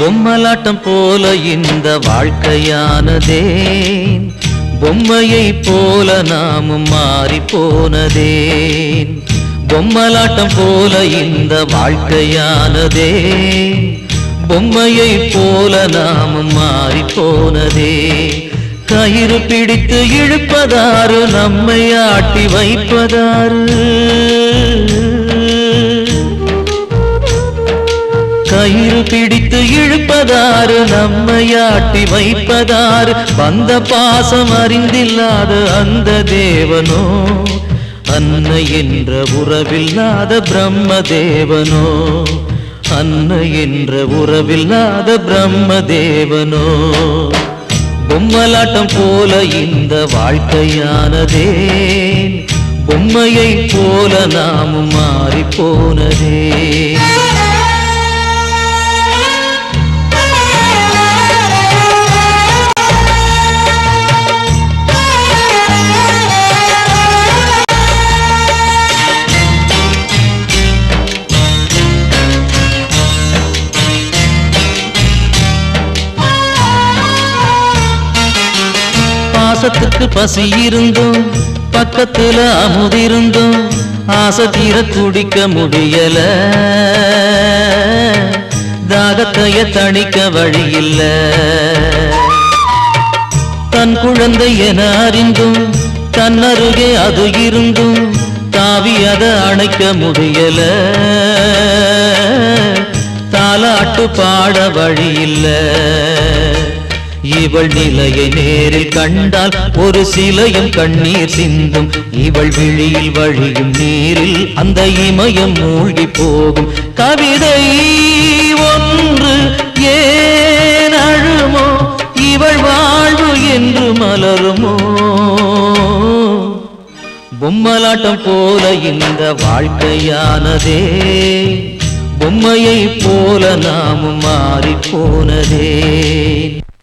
பொம்மலாட்டம் போல இந்த வாழ்க்கையானதே, பொம்மையை போல நாமும் மாறி போனதே. பொம்மலாட்டம் போல இந்த வாழ்க்கையானதே, பொம்மையை போல நாமும் மாறி போனதே. கயிறு பிடித்து இழுப்பதாரு, நம்மை ஆட்டி வைப்பதாரு. கயிறு பிடித்து இழுப்பதாரு, நம்மை ஆட்டி வைப்பதாரு. வந்த பாசம் அறிந்தில்லாத அந்த தேவனோ, அன்னை என்ற உறவில்லாத பிரம்ம தேவனோ, அன்னை என்ற உறவில்லாத பிரம்ம தேவனோ. பொம்மலாட்டம் போல இந்த வாழ்க்கையானதே, பொம்மையை போல நாமும் மாறி போனதே. பாசத்துக்கு பசி இருந்தும் பக்கத்துல அமுதிருந்தும் ஆசை தீர குடிக்க முடியல, தாகத்தைய தணிக்க வழியில்ல. தன் குழந்தை என அறிந்தும் தன்னருகே அது இருந்தும் தாவி அதை அணைக்க முடியல, தாலாட்டு பாட வழியில்ல. இவள் நிலையை நேரில் கண்டால் ஒரு சிலையும் கண்ணீர் சிந்தும். இவள் விழியில் வழியும் நீரில் அந்த இமயம் மூழ்கி போகும். கவிதை ஒன்று ஏன் அழுமோ, இவள் வாழ்வு என்று மலருமோ. பொம்மலாட்டம் போல இந்த வாழ்க்கையானதே, பொம்மையை போல நாமும் மாறி போனதே.